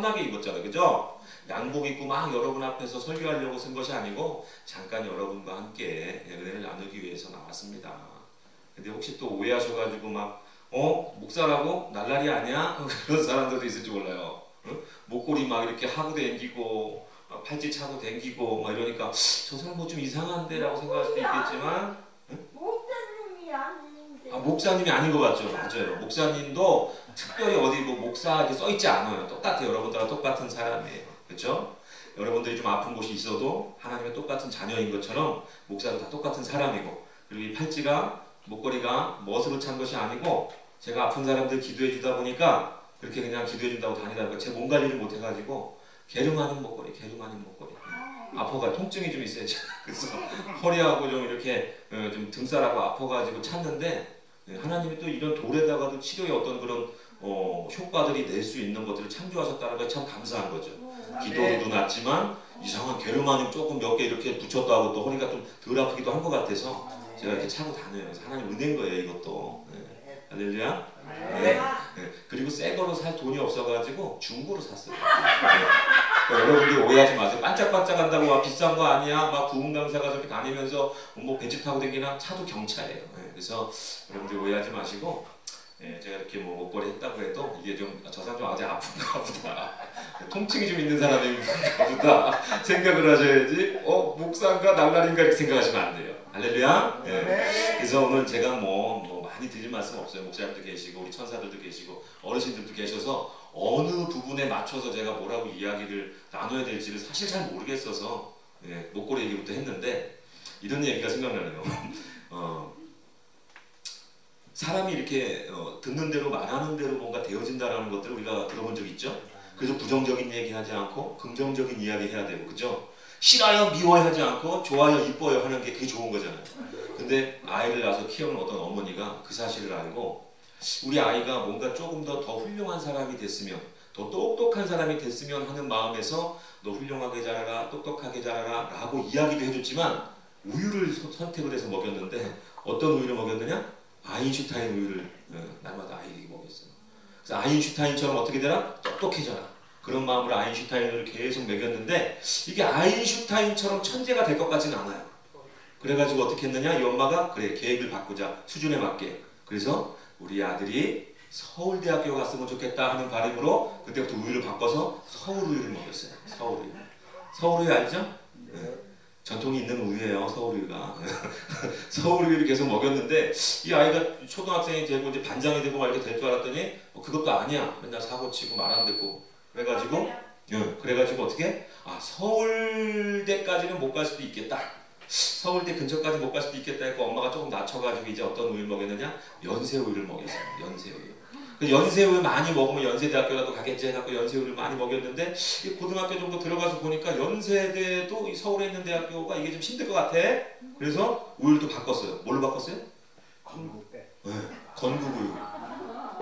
땀나게 입었잖아요. 그죠? 양복 입고 막 여러분 앞에서 설교하려고 쓴 것이 아니고 잠깐 여러분과 함께 은혜를 나누기 위해서 나왔습니다. 근데 혹시 또 오해하셔가지고 막 목사라고 날라리 아니야? 그런 사람들도 있을지 몰라요. 목걸이 막 이렇게 하고 댕기고 팔찌 차고 댕기고 막 이러니까 저 사람 뭐 좀 이상한데 라고 생각할 수도 있겠지만 목사님이 아닌데. 목사님이 아닌 것 같죠? 맞아요. 목사님도 특별히 어디 뭐 목사 이렇게 써있지 않아요. 똑같아요. 여러분들과 똑같은 사람이에요. 그렇죠? 여러분들이 좀 아픈 곳이 있어도 하나님의 똑같은 자녀인 것처럼 목사도 다 똑같은 사람이고, 그리고 이 팔찌가 목걸이가 멋으로 찬 것이 아니고 제가 아픈 사람들 기도해 주다 보니까 그렇게 그냥 기도해 준다고 다니다 보니까 제 몸 관리를 못 해가지고 게르 많은 목걸이 아파가 통증이 좀 있어요. 그래서 허리하고 좀 이렇게 좀 등살하고 아파가지고 찼는데 하나님이 또 이런 돌에다가도 치료의 어떤 그런 효과들이 낼 수 있는 것들을 창조하셨다는 게 참 감사한 거죠. 기도로도 낫지만 이상한 게르마늄 조금 몇 개 이렇게 붙였다 하고 또 허리가 좀 덜 아프기도 한 것 같아서 제가 이렇게 차고 다녀요. 그래서 하나님 은혜인 거예요, 이것도. 할렐루야. 네. 그리고 새 거로 살 돈이 없어가지고 중고로 샀어요. 그러니까 여러분들 오해하지 마세요. 반짝반짝한다고 막 비싼 거 아니야? 막 부흥강사가 저렇게 다니면서 뭐 벤츠 타고 다니나? 차도 경차예요. 그래서 여러분들 오해하지 마시고, 제가 이렇게 뭐 목걸이 했다고 해도 이게 좀 저 사람 좀 아직 아픈가 보다, 통증이 좀 있는 사람인가 보다 생각을 하셔야지 목사인가 날라리인가 이렇게 생각하시면 안 돼요. 할렐루야. 그래서 오늘 제가 뭐 많이 드릴 말씀 없어요. 목사님도 계시고 우리 천사들도 계시고 어르신들도 계셔서 어느 부분에 맞춰서 제가 뭐라고 이야기를 나눠야 될지를 사실 잘 모르겠어서 목걸이 얘기부터 했는데 이런 얘기가 생각나네요. 사람이 이렇게 듣는 대로 말하는 대로 뭔가 되어진다라는 것들을 우리가 들어본 적 있죠? 그래서 부정적인 얘기하지 않고 긍정적인 이야기 해야 되고, 그죠? 싫어요, 미워요 하지 않고 좋아요, 이뻐요 하는 게 그게 좋은 거잖아요. 근데 아이를 낳아서 키우는 어떤 어머니가 그 사실을 알고 우리 아이가 뭔가 조금 더 훌륭한 사람이 됐으면, 더 똑똑한 사람이 됐으면 하는 마음에서 너 훌륭하게 자라라, 똑똑하게 자라라 라고 이야기도 해줬지만 우유를 선택을 해서 먹였는데 어떤 우유를 먹였느냐? 아인슈타인 우유를 날마다 아이에게 먹였어요. 그래서 아인슈타인처럼 어떻게 되라? 똑똑해져라. 그런 마음으로 아인슈타인을 계속 먹였는데 이게 아인슈타인처럼 천재가 될 것 같지는 않아요. 그래가지고 어떻게 했느냐? 이 엄마가 그래 계획을 바꾸자. 수준에 맞게. 그래서 우리 아들이 서울대학교 갔으면 좋겠다 하는 바람으로 그때부터 우유를 바꿔서 서울우유를 먹였어요. 서울우유. 서울우유 알죠? 전통이 있는 우유예요, 서울우유가. 서울우유를 계속 먹였는데 이 아이가 초등학생이 되고 이제 반장이 되고 막 이렇게 될 줄 알았더니 그것도 아니야. 맨날 사고치고 말 안 듣고. 그래가지고 어떻게? 서울대까지는 못 갈 수도 있겠다. 서울대 근처까지 못 갈 수도 있겠다 했고 엄마가 조금 낮춰가지고 이제 어떤 우유를 먹였느냐? 연세우유를 먹였어요. 연세우유. 연세우유 많이 먹으면 연세대학교라도 가겠지 해갖고 연세우유를 많이 먹였는데 고등학교 정도 들어가서 보니까 연세대도 서울에 있는 대학교가 이게 좀 힘들 것 같아. 그래서 우유를 또 바꿨어요. 뭘로 바꿨어요? 건국대. 건국우유.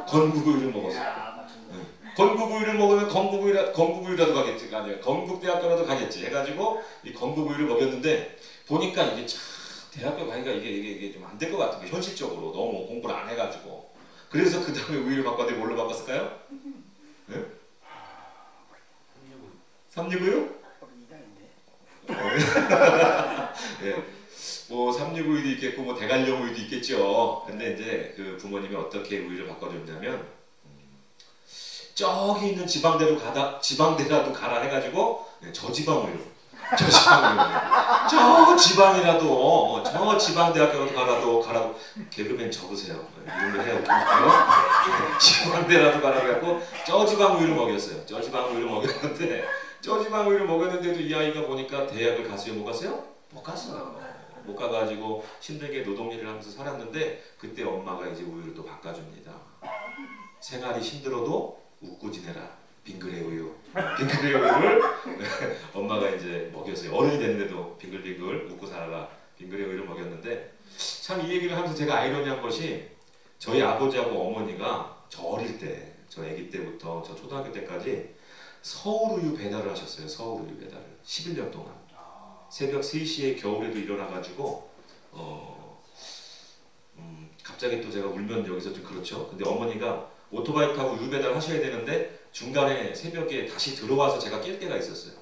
건국우유를 먹었어요. 건국우유를 먹으면 건국우유라도 가겠지. 아니야. 건국대학교라도 가겠지 해가지고 이 건국우유를 먹였는데 보니까 이게 참 대학교 가기가 이게 좀 안 될 것 같은 게 현실적으로 너무 공부를 안 해가지고. 그래서 그 다음에 우유를 바꿨는데 뭘로 바꿨을까요? 365요? 뭐 365유도 있겠고 뭐 대관령 우유도 있겠죠. 근데 이제 그 부모님이 어떻게 우유를 바꿔줬냐면 저기 있는 지방대라도 가라 해가지고 저지방 우유. 저 지방이라도 저 지방대학교로 가라고 개그맨 적으세요. 이런 거 해야 웃기니까요. 지방대라도 가라고 해갖고 저 지방 우유를 먹였어요. 저 지방 우유를 먹였는데 저 지방 우유를 먹였는데도 이 아이가 보니까 대학을 갔어요? 못 갔어요? 못 갔어요. 못 가가지고 힘들게 노동일을 하면서 살았는데 그때 엄마가 이제 우유를 또 바꿔줍니다. 생활이 힘들어도 웃고 지내라. 빙그레 우유. 빙그레 우유를 엄마가 이제 먹였어요. 어른이 됐는데도 빙글빙글 웃고 살아라. 빙그레 우유를 먹였는데 참 이 얘기를 하면서 제가 아이러니한 것이 저희 아버지하고 어머니가 저 어릴 때, 저 아기 때부터 저 초등학교 때까지 서울우유 배달을 하셨어요. 서울우유 배달을. 11년 동안. 새벽 3시에 겨울에도 일어나가지고 갑자기 또 제가 울면 여기서 좀 그렇죠. 근데 어머니가 오토바이 타고 우유 배달 하셔야 되는데 중간에 새벽에 다시 들어와서 제가 깰 때가 있었어요.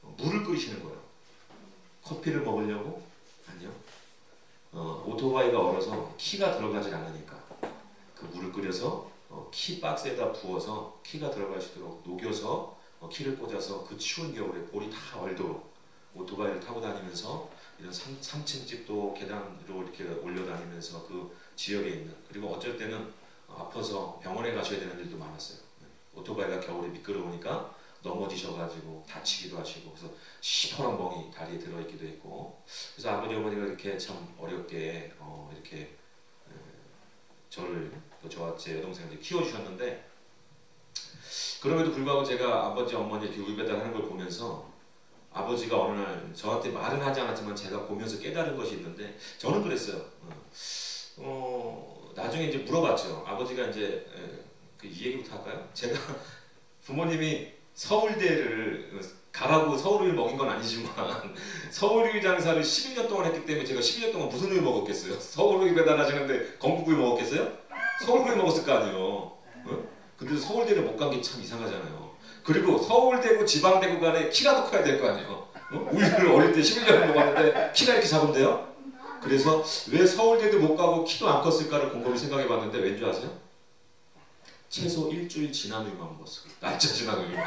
물을 끓이시는 거예요. 커피를 먹으려고? 아니요. 오토바이가 얼어서 키가 들어가질 않으니까 그 물을 끓여서 키 박스에다 부어서 키가 들어갈 수 있도록 녹여서 키를 꽂아서 그 추운 겨울에 볼이 다 얼도록 오토바이를 타고 다니면서 이런 3층 집도 계단으로 이렇게 올려다니면서 그 지역에 있는, 그리고 어쩔 때는 아파서 병원에 가셔야 되는 일도 많았어요. 오토바이가 겨울에 미끄러우니까 넘어지셔가지고 다치기도 하시고, 그래서 시퍼런 멍이 다리에 들어있기도 했고, 그래서 아버지 어머니가 이렇게 참 어렵게 이렇게 저를, 저와 제 여동생을 키워주셨는데, 그럼에도 불구하고 제가 아버지 어머니 이렇게 울배달하는 걸 보면서 아버지가 어느 날 저한테 말은 하지 않았지만 제가 보면서 깨달은 것이 있는데, 저는 그랬어요. 나중에 이제 물어봤죠. 아버지가 이제 이 얘기부터 할까요? 제가 부모님이 서울대를 가라고 서울우유 먹인 건 아니지만 서울우유 장사를 11년 동안 했기 때문에 제가 11년 동안 무슨 우유 먹었겠어요? 서울우유 배달하시는데 건국우유 먹었겠어요? 서울우유 먹었을 거 아니에요. 근데 서울대를 못 간 게 참 이상하잖아요. 그리고 서울대구 지방대구 간에 키라도 커야 될 거 아니에요. 우유를 어릴 때 11년을 먹었는데 키가 이렇게 작은데요? 그래서 왜 서울대도 못 가고 키도 안 컸을까를 곰곰이 생각해 봤는데 왠지 아세요? 최소 일주일 지난 우유만 먹었어요. 날짜 지난 우유만.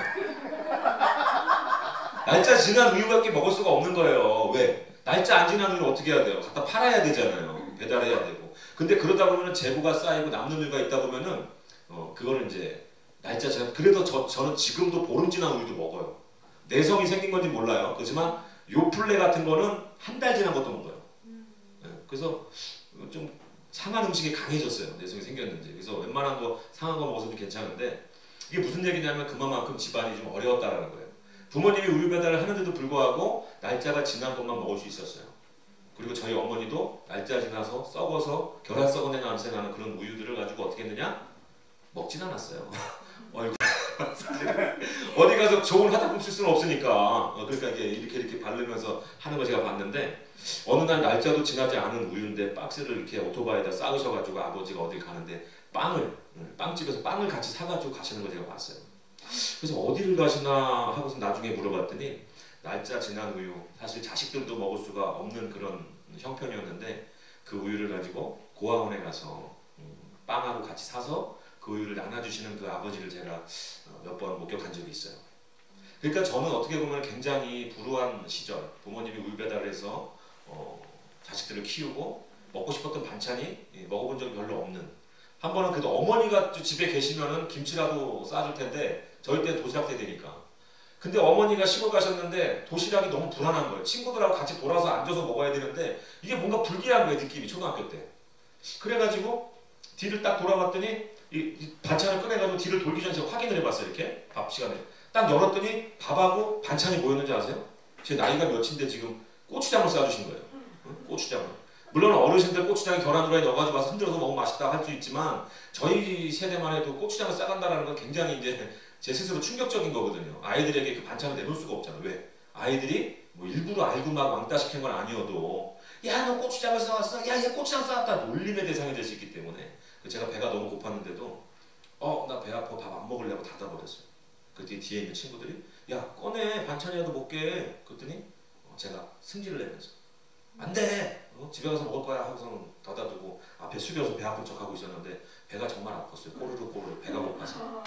날짜 지난 우유밖에 먹을 수가 없는 거예요. 왜? 날짜 안 지난 우유는 어떻게 해야 돼요? 갖다 팔아야 되잖아요. 배달해야 되고. 근데 그러다 보면 재고가 쌓이고 남는 우유가 있다 보면은 그거는 이제 날짜 지난. 그래도 저는 지금도 보름 지난 우유도 먹어요. 내성이 생긴 건지 몰라요. 그렇지만 요플레 같은 거는 한 달 지난 것도 먹어요. 그래서 좀 상한 음식에 강해졌어요. 내성이 생겼는지. 그래서 웬만한 거 상한 거 먹어서도 괜찮은데, 이게 무슨 얘기냐면 그만큼 집안이 좀 어려웠다라는 거예요. 부모님이 우유 배달을 하는데도 불구하고 날짜가 지난 것만 먹을 수 있었어요. 그리고 저희 어머니도 날짜 지나서 썩어서 결합 썩은 애 냄새 나는 그런 우유들을 가지고 어떻게 했느냐? 먹진 않았어요. 어디 가서 좋은 화장품 쓸 수는 없으니까 그러니까 이렇게 바르면서 하는 거 제가 봤는데, 어느 날 날짜도 지나지 않은 우유인데 박스를 이렇게 오토바이에다 싸우셔가지고 아버지가 어디 가는데 빵집에서 빵을 같이 사가지고 가시는 걸 제가 봤어요. 그래서 어디를 가시나 하고서 나중에 물어봤더니 날짜 지난 우유, 사실 자식들도 먹을 수가 없는 그런 형편이었는데 그 우유를 가지고 고아원에 가서 빵하고 같이 사서 그 우유를 나눠주시는 그 아버지를 제가 몇 번 목격한 적이 있어요. 그러니까 저는 어떻게 보면 굉장히 불우한 시절, 부모님이 우유 배달을 해서 자식들을 키우고 먹고 싶었던 반찬이 먹어본 적이 별로 없는, 한 번은 그래도 어머니가 집에 계시면은 김치라도 싸줄 텐데 저희 때 도시락 세대니까. 근데 어머니가 시골 가셨는데 도시락이 너무 불안한 거예요. 친구들하고 같이 돌아서 앉아서 먹어야 되는데 이게 뭔가 불길한 거예요, 느낌이. 초등학교 때. 그래가지고 뒤를 딱 돌아봤더니 이 반찬을 꺼내가지고 뒤를 돌기 전에 제가 확인을 해봤어요. 이렇게 밥 시간에 딱 열었더니 밥하고 반찬이 뭐였는지 아세요? 제 나이가 몇인데 지금 고추장을 싸주신 거예요. 고추장을. 물론 어르신들 고추장에 계란 후라이 넣어가지고 와서 흔들어서 먹으면 맛있다 할 수 있지만 저희 세대만 해도 고추장을 싸간다는 건 굉장히 이제 제 스스로 충격적인 거거든요. 아이들에게 그 반찬을 내놓을 수가 없잖아요. 왜? 아이들이 뭐 일부러 알고 막 왕따 시킨 건 아니어도 야 너 고추장을 싸왔어? 야 얘 고추장 싸왔다 놀림의 대상이 될 수 있기 때문에 제가 배가 너무 고팠는데도 나 배 아파 밥 안 먹으려고 닫아버렸어요. 그때 뒤에 있는 친구들이 야 꺼내 반찬이라도 먹게. 그랬더니 제가 승질을 내면서 안 돼! 집에 가서 먹을 거야 하고서는 닫아두고 앞에 숙여서 배 아픈 척하고 있었는데 배가 정말 아팠어요. 꼬르륵 배가 고파서.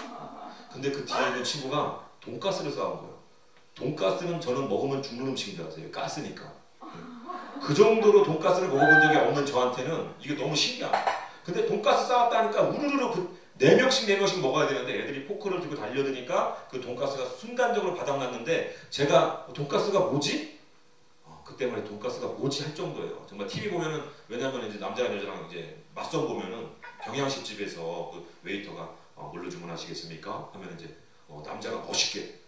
근데 그 뒤에 있는 친구가 돈가스를 싸온 거예요. 돈가스는 저는 먹으면 죽는 음식인 줄 알았어요. 가스니까. 그 정도로 돈가스를 먹어본 적이 없는 저한테는 이게 너무 신기해요. 근데 돈가스 싸왔다니까 우르르르 4명씩 먹어야 되는데 애들이 포크를 들고 달려드니까 그 돈가스가 순간적으로 바닥났는데 제가 돈가스가 뭐지? 그 때문에 돈가스가 뭐지 할 정도예요. 정말 TV 보면은, 왜냐면 이제 남자랑 여자랑 이제 맞선 보면은 경양식 집에서 그 웨이터가 뭘로 주문하시겠습니까? 하면 이제 남자가 멋있게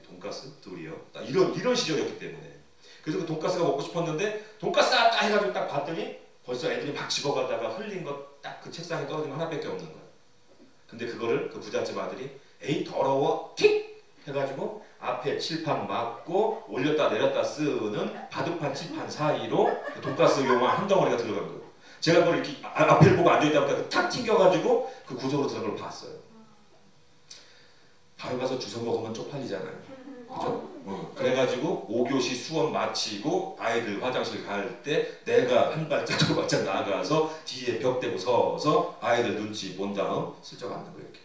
돈가스 둘이요. 딱 이런 시절이었기 때문에. 그래서 그 돈가스가 먹고 싶었는데 돈가스 딱 해가지고 딱 봤더니 벌써 애들이 막 집어가다가 흘린 거 딱 그 책상에 떨어진 거 하나밖에 없는 거예요. 근데 그거를 그 부잣집 아들이 에이 더러워 틱 해가지고 앞에 칠판 막고 올렸다 내렸다 쓰는 바둑판 칠판 사이로 그 돈가스 용한 한 덩어리가 들어간 거예요. 제가 그걸 이렇게 앞을 보고 앉아있다 보니까 탁 튕겨가지고 그 구석으로 들어간 걸 봤어요. 가서 주워 먹으면 쪽팔리잖아요. 그죠? 그래가지고 5교시 수업 마치고 아이들 화장실 갈 때 내가 한 발짝 두 발짝 나가서 뒤에 벽 대고 서서 아이들 눈치 본 다음 슬쩍 앉는 거예요. 이렇게.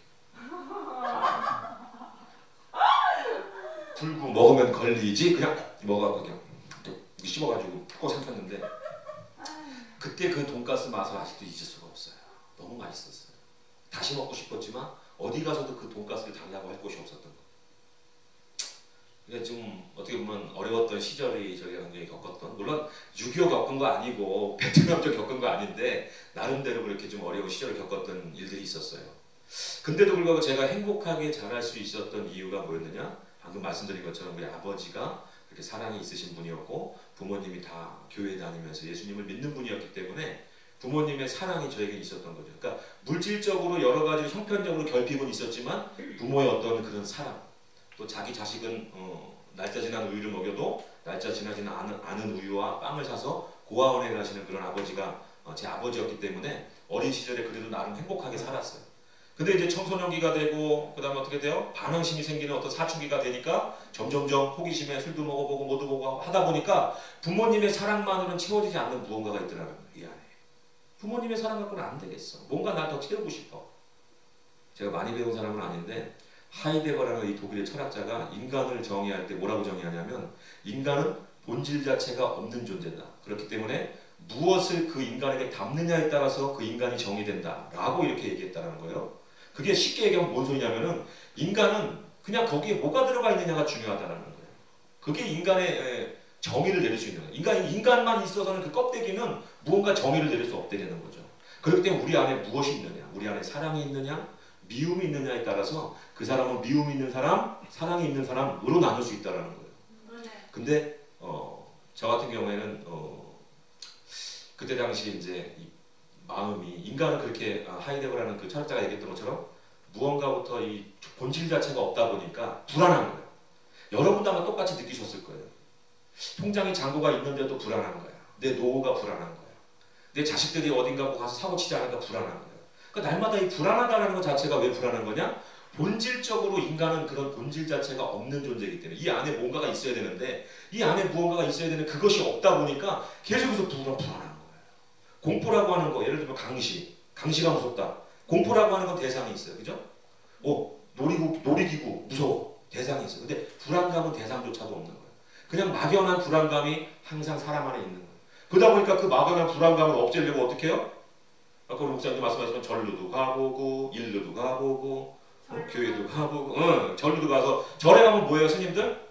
불구 먹으면 걸리지 그냥 먹어갖고 그냥 씹어가지고 꼭 삼켰는데 그때 그 돈가스 맛을 아직도 잊을 수가 없어요. 너무 맛있었어요. 다시 먹고 싶었지만 어디 가서도 그 돈가스를 달라고 할 곳이 없었던 거. 그러니까 좀 어떻게 보면 어려웠던 시절이 저희가 굉장히 겪었던, 물론 6.25 겪은 거 아니고 베트남전 겪은 거 아닌데 나름대로 그렇게 좀 어려운 시절을 겪었던 일들이 있었어요. 근데도 불구하고 제가 행복하게 자랄 수 있었던 이유가 뭐였느냐? 방금 말씀드린 것처럼 우리 아버지가 그렇게 사랑이 있으신 분이었고 부모님이 다 교회 다니면서 예수님을 믿는 분이었기 때문에 부모님의 사랑이 저에게 있었던 거죠. 그러니까 물질적으로 여러 가지 형편적으로 결핍은 있었지만 부모의 어떤 그런 사랑, 또 자기 자식은 날짜 지난 우유를 먹여도 날짜 지나지 않은 우유와 빵을 사서 고아원에 가시는 그런 아버지가 제 아버지였기 때문에 어린 시절에 그래도 나름 행복하게 살았어요. 근데 이제 청소년기가 되고 그 다음에 어떻게 돼요? 반항심이 생기는 어떤 사춘기가 되니까 점점점 호기심에 술도 먹어보고 뭐도 보고 하다 보니까 부모님의 사랑만으로는 채워지지 않는 무언가가 있더라고요. 이 안에. 부모님의 사랑 갖고는 안 되겠어. 뭔가 나 더 채우고 싶어. 제가 많이 배운 사람은 아닌데 하이데거라는 이 독일의 철학자가 인간을 정의할 때 뭐라고 정의하냐면 인간은 본질 자체가 없는 존재다. 그렇기 때문에 무엇을 그 인간에게 담느냐에 따라서 그 인간이 정의된다 라고 이렇게 얘기했다는 거예요. 그게 쉽게 얘기하면 뭔 소리냐면은 인간은 그냥 거기에 뭐가 들어가 있느냐가 중요하다는 거예요. 그게 인간의 정의를 내릴 수 있는 거예요. 인간만 있어서는 그 껍데기는 무언가 정의를 내릴 수 없다는 거죠. 그렇기 때문에 우리 안에 무엇이 있느냐, 우리 안에 사랑이 있느냐, 미움이 있느냐에 따라서 그 사람은 미움이 있는 사람, 사랑이 있는 사람으로 나눌 수 있다는 거예요. 근데 저 같은 경우에는 그때 당시 이제 이 마음이 인간은 그렇게 하이데거라는 그 철학자가 얘기했던 것처럼 무언가부터 이 본질 자체가 없다 보니까 불안한 거예요. 여러분도 아마 똑같이 느끼셨을 거예요. 통장에 잔고가 있는데도 불안한 거야. 내 노후가 불안한 거야. 내 자식들이 어딘가 가서 사고 치지 않을까 불안한 거야. 그러니까 날마다 이 불안하다는 것 자체가 왜 불안한 거냐? 본질적으로 인간은 그런 본질 자체가 없는 존재이기 때문에 이 안에 뭔가가 있어야 되는데 이 안에 무언가가 있어야 되는 그것이 없다 보니까 계속해서 불안한 거예요. 공포라고 하는 거, 예를 들면 강시가 무섭다. 공포라고 하는 건 대상이 있어요. 그죠? 놀이기구 무서워. 대상이 있어요. 근데 불안감은 대상조차도 없는 거예요. 그냥 막연한 불안감이 항상 사람 안에 있는 거예요. 그러다 보니까 그 막연한 불안감을 없애려고 어떻게 해요? 아까 우리 목사님 말씀하셨지만 절로도 가보고 일로도 가보고 교회도 가보고 절로도 가서 절에 가면 뭐예요 스님들?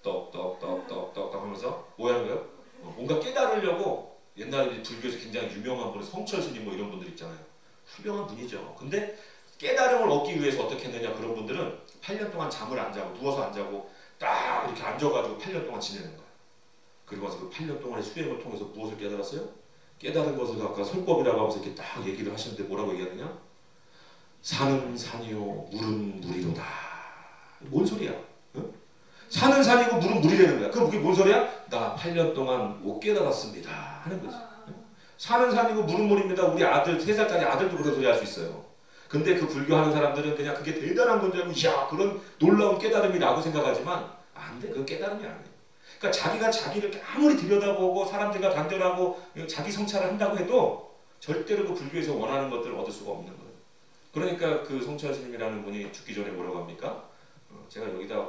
떡떡떡떡떡 하면서 뭐 하는 거예요? 뭔가 깨달으려고 옛날에 불교에서 굉장히 유명한 분은 성철 스님 뭐 이런 분들 있잖아요. 훌륭한 분이죠. 근데 깨달음을 얻기 위해서 어떻게 했느냐 그런 분들은 8년 동안 잠을 안 자고 누워서 안 자고 딱 이렇게 앉아가지고 8년 동안 지내는 거예요. 그리고 와서 그 8년 동안의 수행을 통해서 무엇을 깨달았어요? 깨달은 것을 아까 설법이라고 하면서 이렇게 딱 얘기를 하시는데 뭐라고 얘기하느냐? 산은 산이요 물은 물이로다. 뭔 소리야? 응? 산은 산이고 물은 물이라는 거야. 그럼 그게 뭔 소리야? 나 8년 동안 못 깨달았습니다 하는 거지. 응? 산은 산이고 물은 물입니다. 우리 아들 3살짜리 아들도 그런 소리 할 수 있어요. 근데 그 불교하는 사람들은 그냥 그게 대단한 건지 알고 이야 그런 놀라운 깨달음이라고 생각하지만 안 돼. 그건 깨달음이 아니에요. 그러니까 자기가 자기를 아무리 들여다보고 사람들과 단절하고 자기 성찰을 한다고 해도 절대로 그 불교에서 원하는 것들을 얻을 수가 없는 거예요. 그러니까 그 성철 스님이라는 분이 죽기 전에 뭐라고 합니까? 제가 여기다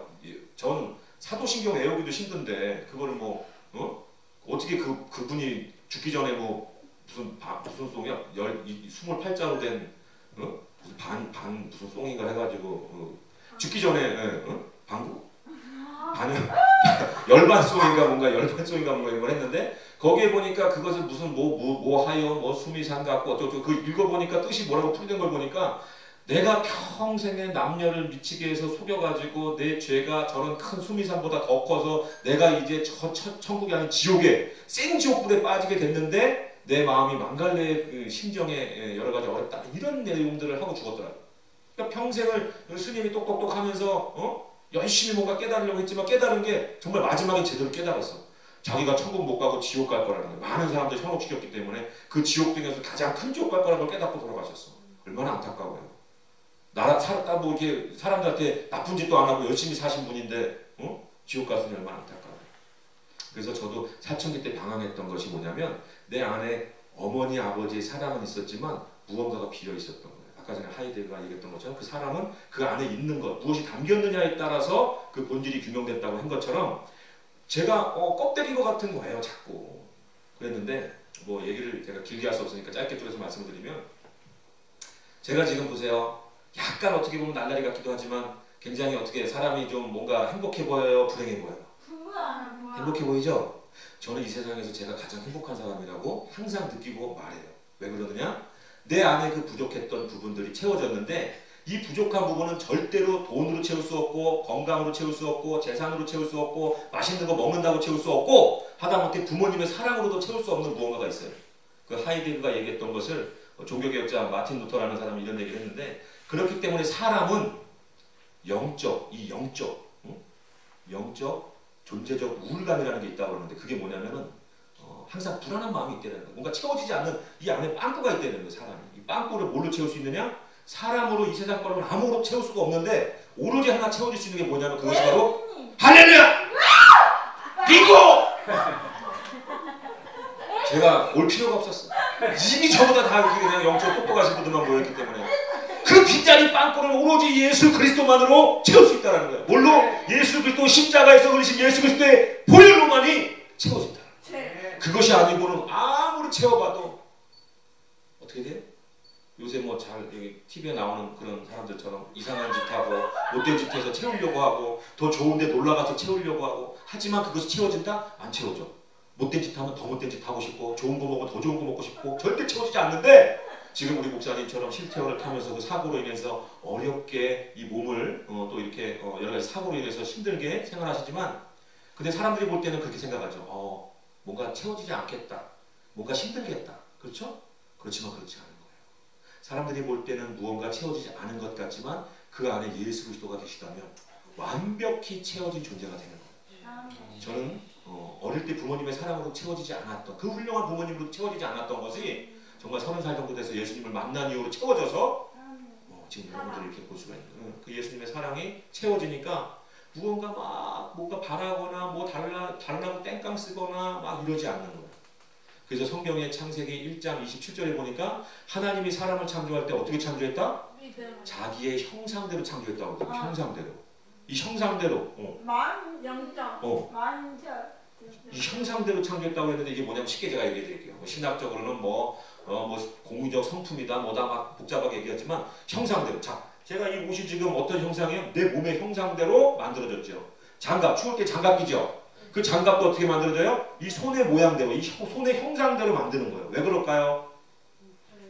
전 사도신경 외우기도 힘든데 그거를 뭐 어떻게 그분이 죽기 전에 뭐 무슨 송이야? 28자로 된 무슨 반 무슨 송인가 해가지고 죽기 전에 방구? 열반송인가 뭔가 이런 걸 했는데 거기에 보니까 그것을 무슨 뭐 하여 뭐 숨이 산갖고 어쩌고 그 읽어보니까 뜻이 뭐라고 풀리는 걸 보니까 내가 평생에 남녀를 미치게 해서 속여가지고 내 죄가 저런 큰 수미산보다 더 커서 내가 이제 천국이 아닌 지옥에 생지옥불에 빠지게 됐는데 내 마음이 망갈래 그 심정에 여러 가지 어렵다 이런 내용들을 하고 죽었더라고요. 그러니까 평생을 스님이 똑똑똑 하면서 열심히 뭔가 깨달으려고 했지만 깨달은 게 정말 마지막에 제대로 깨달았어. 자기가 천국 못 가고 지옥 갈 거라는 거예요. 많은 사람들 현혹시켰기 때문에 그 지옥 중에서 가장 큰 지옥 갈 거라는 걸 깨닫고 돌아가셨어. 얼마나 안타까워요. 뭐 이렇게 사람들한테 나쁜 짓도 안 하고 열심히 사신 분인데 지옥 갔으니 얼마나 안타까워요. 그래서 저도 사춘기 때 방황했던 것이 뭐냐면 내 안에 어머니 아버지의 사랑은 있었지만 무언가가 비어 있었던 거예요. 아까 전에 하이데거가 얘기했던 것처럼 그 사람은 그 안에 있는 것 무엇이 담겼느냐에 따라서 그 본질이 규명됐다고 한 것처럼 제가 껍데기인 것 같은 거예요. 자꾸 그랬는데 뭐 얘기를 제가 길게 할 수 없으니까 짧게 쪼개서 말씀을 드리면 제가 지금 보세요. 약간 어떻게 보면 날라리 같기도 하지만 굉장히 어떻게 사람이 좀 뭔가 행복해 보여요? 불행해 보여요? 행복해 보이죠? 저는 이 세상에서 제가 가장 행복한 사람이라고 항상 느끼고 말해요. 왜 그러느냐? 내 안에 그 부족했던 부분들이 채워졌는데 이 부족한 부분은 절대로 돈으로 채울 수 없고 건강으로 채울 수 없고 재산으로 채울 수 없고 맛있는 거 먹는다고 채울 수 없고 하다못해 부모님의 사랑으로도 채울 수 없는 무언가가 있어요. 그 하이데거가 얘기했던 것을 종교개혁자 마틴 루터라는 사람이 이런 얘기를 했는데 그렇기 때문에 사람은 영적 존재적 우울감이라는 게 있다고 그러는데 그게 뭐냐면은 항상 불안한 마음이 있다는 거예요. 뭔가 채워지지 않는 이 안에 빵꾸가 있다는 거예요. 사람이. 이 빵꾸를 뭘로 채울 수 있느냐? 사람으로 이 세상 거는 아무로 채울 수가 없는데 오로지 하나 채워질 수 있는 게 뭐냐면 그것이 바로 할렐루야! 빙고! 제가 올 필요가 없었어. 이미 저보다 다 이렇게 그냥 영적 똑똑하신 분들만 모였기 때문에 그 빈자리 빵꾸를 오로지 예수 그리스도만으로 채울 수 있다는 거예요. 뭘로? 예수 그리스도 십자가에서 흘리신 예수 그리스도의 보혈로만이 채워진다. 그것이 아니고는 아무리 채워봐도 어떻게 돼요? 요새 뭐 잘 여기 TV에 나오는 그런 사람들처럼 이상한 짓 하고 못된 짓 해서 채우려고 하고 더 좋은데 놀러가서 채우려고 하고 하지만 그것이 채워진다? 안 채워져. 못된 짓 하면 더 못된 짓 하고 싶고 좋은 거 먹으면 더 좋은 거 먹고 싶고 절대 채워지지 않는데 지금 우리 목사님처럼 실태어를 타면서 그 사고로 인해서 어렵게 이 몸을 또 이렇게 여러 가지 사고로 인해서 힘들게 생활하시지만 근데 사람들이 볼 때는 그렇게 생각하죠. 뭔가 채워지지 않겠다. 뭔가 힘들겠다. 그렇죠? 그렇지만 그렇지 않은 거예요. 사람들이 볼 때는 무언가 채워지지 않은 것 같지만 그 안에 예수 그리스도가 계시다면 완벽히 채워진 존재가 되는 거예요. 저는 어릴 때 부모님의 사랑으로 채워지지 않았던 그 훌륭한 부모님으로 채워지지 않았던 것이 정말 30살 정도 돼서 예수님을 만난 이후로 채워져서 지금 여러분들 이렇게 볼 수가 있는 거예요. 그 예수님의 사랑이 채워지니까 무언가 막 뭔가 바라거나 뭐 달라고 땡깡 쓰거나 막 이러지 않는 거예요. 그래서 성경의 창세기 1장 27절에 보니까 하나님이 사람을 창조할 때 어떻게 창조했다? 자기의 형상대로 창조했다고 그래요. 형상대로. 이 형상대로. 이 형상대로 창조했다고 했는데 이게 뭐냐면 쉽게 제가 얘기해 드릴게요. 신학적으로는 공유적 성품이다 뭐다 막 복잡하게 얘기하지만 형상대로. 자, 제가 이 옷이 지금 어떤 형상이에요? 내 몸의 형상대로 만들어졌죠. 장갑, 추울 때 장갑 끼죠. 그 장갑도 어떻게 만들어져요? 이 손의 모양대로, 이 손의 형상대로 만드는 거예요. 왜 그럴까요?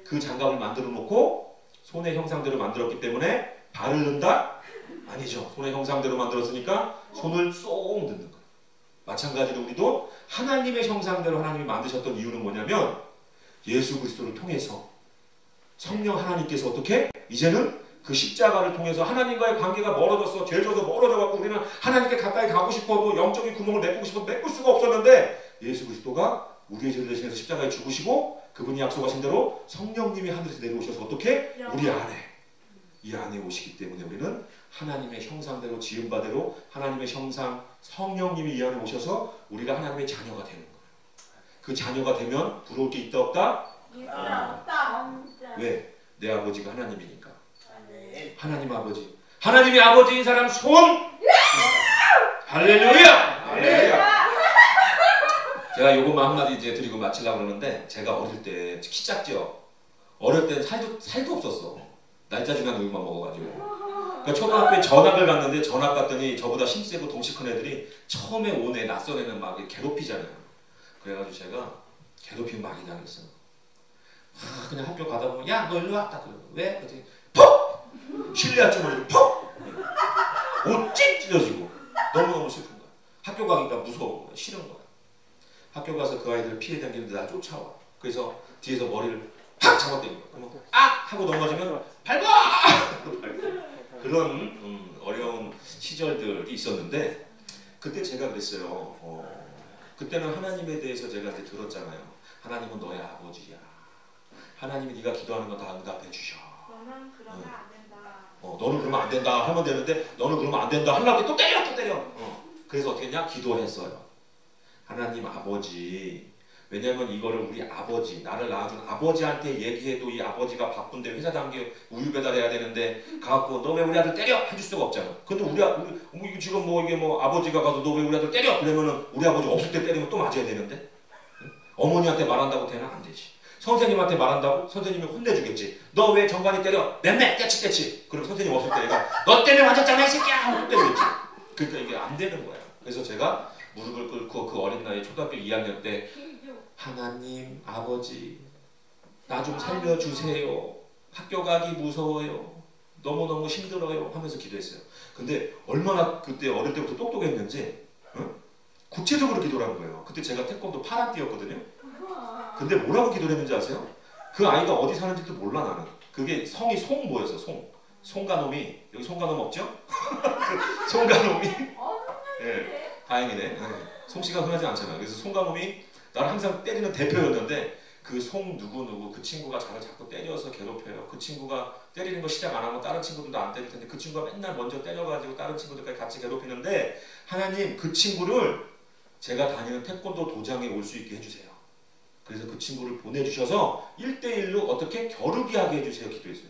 그 장갑을 만들어 놓고 손의 형상대로 만들었기 때문에 발을 넣는다? 아니죠. 손의 형상대로 만들었으니까 손을 쏙 넣는 거예요. 마찬가지로 우리도 하나님의 형상대로 하나님이 만드셨던 이유는 뭐냐면 예수 그리스도를 통해서 성령 하나님께서 어떻게? 이제는 그 십자가를 통해서 하나님과의 관계가 멀어졌어. 죄 져서 멀어져갖고 우리는 하나님께 가까이 가고 싶어도 영적인 구멍을 메꾸고 싶어도 메꿀 수가 없었는데 예수 그리스도가 우리의 죄를 대신해서 십자가에 죽으시고 그분이 약속하신 대로 성령님이 하늘에서 내려오셔서 어떻게? 우리 안에 이 안에 오시기 때문에 우리는 하나님의 형상대로 지음바대로 하나님의 형상 성령님이 이 안에 오셔서 우리가 하나님의 자녀가 되는 거예요. 그 자녀가 되면 부러울 게 있다 없다? 왜? 내 아버지가 하나님이니까. 하나님 아버지. 하나님의 아버지인 사람 손! 할렐루야! 할렐루야! 제가 요것만 한마디 이제 드리고 마치려고 그러는데 제가 어릴 때 키 작죠? 어릴 때는 살도 없었어. 날짜 중요한 우유만 먹어가지고. 그러니까 초등학교에 전학을 갔는데 전학 갔더니 저보다 힘세고 덩치 큰 애들이 처음에 온 애, 낯선 애는 막 괴롭히잖아요. 그래가지고 제가 괴롭힘 많이 당했어. 그냥 학교 가다 보면 야 너 일로 와! 딱 그러고 왜? 그랬더니 퍽! 실내화 주머니로 퍽! 옷 찢 찢어지고 너무너무 슬픈 거야. 학교 가기가 무서운 거야. 싫은 거야. 학교 가서 그 아이들 피해 다니는데 날 쫓아와. 그래서 뒤에서 머리를 팍 잡아당겨. 그러면 아! 하고 넘어지면 밟아! 그런 어려운 시절들이 있었는데 그때 제가 그랬어요. 그때는 하나님에 대해서 제가 이제 들었잖아요. 하나님은 너의 아버지야. 하나님이 네가 기도하는 거 다 응답해 주셔. 너는 그러면 안 된다. 너는 그러면 안 된다 하면 되는데 너는 그러면 안 된다 하려고 또 때려 또 때려. 그래서 어떻게 했냐? 기도했어요. 하나님 아버지, 왜냐면 이거를 우리 아버지, 나를 낳아준 아버지한테 얘기해도 이 아버지가 바쁜데 회사 단계 우유 배달해야 되는데 가갖고 너 왜 우리 아들 때려? 해줄 수가 없잖아. 근데 우리 지금 뭐 이게 뭐 아버지가 가서 너 왜 우리 아들 때려? 그러면은 우리 아버지 없을 때 때리면 또 맞아야 되는데, 응? 어머니한테 말한다고 되나? 안 되지. 선생님한테 말한다고? 선생님이 혼내주겠지. 너 왜 정관이 때려? 맴매 떼치. 그럼 선생님 없을 때 얘가 너 때문에 맞았잖아 이 새끼야 하고 또 때리겠지. 그러니까 이게 안 되는 거야. 그래서 제가 무릎을 꿇고 그 어린 나이 초등학교 2학년 때 하나님 아버지 나 좀 살려주세요. 학교 가기 무서워요. 너무너무 힘들어요 하면서 기도했어요. 근데 얼마나 그때 어릴 때부터 똑똑했는지, 응? 구체적으로 기도를 한 거예요. 그때 제가 태권도 파란띠였거든요. 근데 뭐라고 기도를 했는지 아세요? 그 아이가 어디 사는지도 몰라 나는. 그게 성이 송모였어. 송가놈이. 여기 송가놈 없죠? 그 송가놈이 예, 다행이네. 송씨가 흔하지 않잖아. 그래서 송가놈이 나를 항상 때리는 대표였는데 그 송 누구 그 친구가 저를 자꾸 때려서 괴롭혀요. 그 친구가 때리는 거 시작 안 하면 다른 친구들도 안 때릴 텐데 그 친구가 맨날 먼저 때려가지고 다른 친구들까지 같이 괴롭히는데 하나님 그 친구를 제가 다니는 태권도 도장에 올 수 있게 해주세요. 그래서 그 친구를 보내주셔서 1대1로 어떻게 겨루기 하게 해주세요 기도했어요.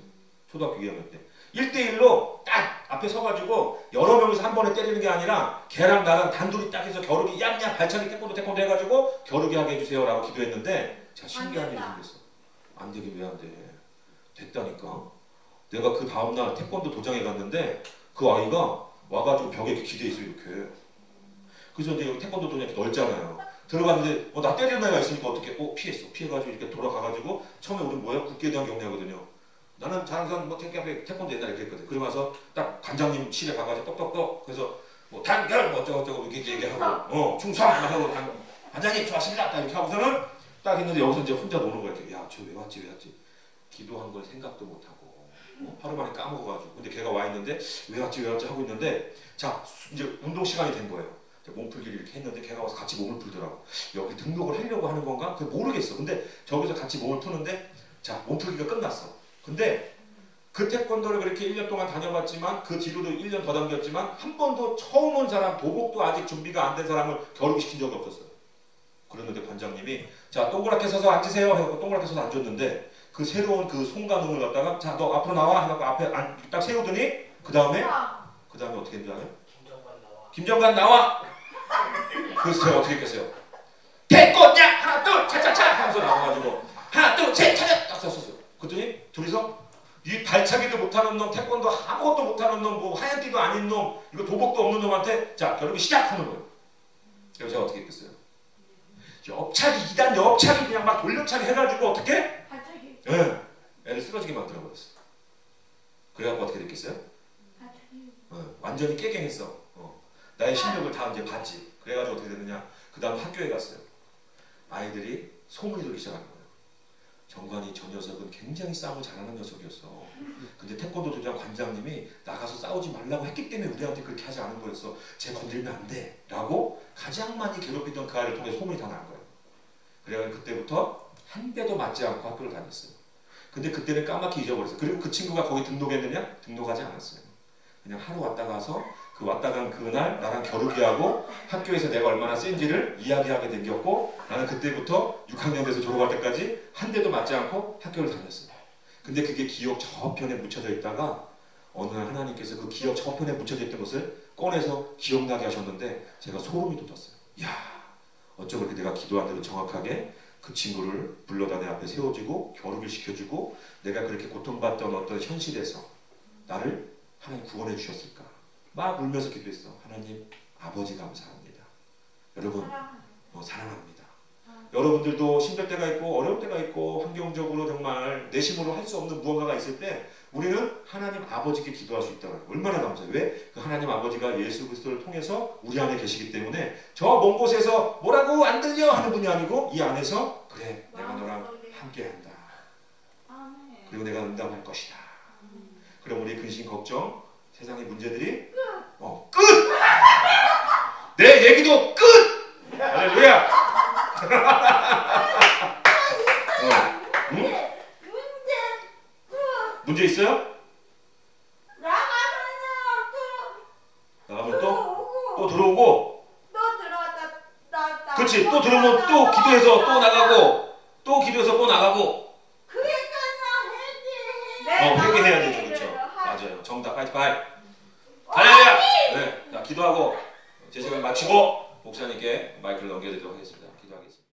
초등학교 2학년 때 1대1로 딱 앞에 서가지고 여러 명이서 한 번에 때리는 게 아니라 걔랑 나랑 단둘이 딱 해서 겨루기 얌얌 발차기 태권도 해가지고 겨루기 하게 해주세요 라고 기도했는데 제가 신기한 일이 생겼어. 안 되게 왜 안 돼? 됐다니까. 내가 그 다음날 태권도 도장에 갔는데 그 아이가 와가지고 벽에 이렇게 기대있어 이렇게. 그래서 이제 여기 태권도 도장이 이렇게 넓잖아요. 들어갔는데 나 때리는 애가 있으니까 어떻게 피했어. 피해가지고 이렇게 돌아가가지고 처음에 우리 뭐야? 국기에 대한 경례하거든요. 나는 장선 뭐 태권도 옛날에 이렇게 했거든. 그러고 나서 딱 관장님 실에 가가지고 똑똑똑 그래서 뭐 단결 뭐 어쩌고저쩌고 이렇게 얘기하고 충성 하고 관장님 좋았습니다. 딱 이렇게 하고서는 딱 했는데 여기서 이제 혼자 노는 거야. 야, 저 왜 왔지? 기도한 걸 생각도 못하고 하루 만에 까먹어가지고. 근데 걔가 와 있는데 왜 왔지 하고 있는데 자 이제 운동 시간이 된 거예요. 몸풀기를 이렇게 했는데 걔가 와서 같이 몸을 풀더라고. 여기 등록을 하려고 하는 건가? 그걸 모르겠어. 근데 저기서 같이 몸을 푸는데 자 몸풀기가 끝났어. 근데 그 태권도를 그렇게 1년 동안 다녀봤지만 그 뒤로도 1년 더 당겼지만 한 번도 처음 온 사람 도복도 아직 준비가 안 된 사람을 겨루기 시킨 적이 없었어요. 그랬는데 관장님이 자 동그랗게 서서 앉으세요 해갖고 동그랗게 서서 앉았는데 그 새로운 그 송가놈을 갖다가 자 너 앞으로 나와 해갖고 앞에 딱 세우더니 그 다음에 어떻게 했는지 알아요? 김정관 나와! 그래서 제가 어떻게 했겠어요? 됐겠냐? 하나 둘 차차차 하면서 나와가지고 하나 둘 셋 차차 딱 섰었어요. 그랬더니 둘이서 이 발차기도 못하는 놈 태권도 아무것도 못하는 놈 뭐 하얀 띠도 아닌 놈 이거 도복도 없는 놈한테 자 겨루기 시작하는 거예요. 그래서 제가 어떻게 했겠어요? 옆차기 2단 옆차기 그냥 막 돌려차기 해가지고 어떻게? 발차기. 예, 애를 쓰러지게 만들어버렸어. 그래갖고 어떻게 됐겠어요? 발차기. 완전히 깨갱했어. 나의 실력을 다 이제 봤지. 그래가지고 어떻게 됐느냐? 그 다음 학교에 갔어요. 아이들이 소문이 돌기 시작한 거예요. 정관이 저 녀석은 굉장히 싸움을 잘하는 녀석이었어. 근데 태권도 도장 관장님이 나가서 싸우지 말라고 했기 때문에 우리한테 그렇게 하지 않은 거였어. 쟤 건들면 안 돼. 라고 가장 많이 괴롭히던 그 아이를 통해 소문이 다 난 거예요. 그래가지고 그때부터 한 대도 맞지 않고 학교를 다녔어요. 근데 그때는 까맣게 잊어버렸어요. 그리고 그 친구가 거기 등록했느냐? 등록하지 않았어요. 그냥 하루 왔다 가서 그 왔다 간 그날 나랑 겨루기하고 학교에서 내가 얼마나 센지를 이야기하게 생겼고 나는 그때부터 6학년 돼서 졸업할 때까지 한 대도 맞지 않고 학교를 다녔어요. 근데 그게 기억 저편에 묻혀져 있다가 어느 날 하나님께서 그 기억 저편에 묻혀져 있던 것을 꺼내서 기억나게 하셨는데 제가 소름이 돋았어요. 이야 어쩌고 이렇게 내가 기도한 대로 정확하게 그 친구를 불러다 내 앞에 세워주고 겨루기를 시켜주고 내가 그렇게 고통받던 어떤 현실에서 나를 하나님 구원해 주셨을까? 막 울면서 기도했어. 하나님 아버지 감사합니다. 여러분 사랑합니다. 여러분들도 힘들 때가 있고 어려울 때가 있고 환경적으로 정말 내심으로 할 수 없는 무언가가 있을 때 우리는 하나님 아버지께 기도할 수 있다는 거예요. 얼마나 감사해요. 왜? 그 하나님 아버지가 예수 그리스도를 통해서 우리 안에 계시기 때문에 저 먼 곳에서 뭐라고 안 들려 하는 분이 아니고 이 안에서 그래 내가 너랑 함께한다. 그리고 내가 응답할 것이다. 그럼 우리 근심 걱정 세상의 문제들이 끝! 내 얘기도 끝! 할렐루야! 응? 문제 있어요? 나 그렇지. 또 들어오면 또 기도해서 또 나가고 또 기도해서 또 나가고. 회개해야 되죠, 그렇죠? 맞아요. 정답, 하이파이브. 할렐루야. 네, 자 기도하고 제 시간 마치고 목사님께 마이크를 넘겨드리도록 하겠습니다.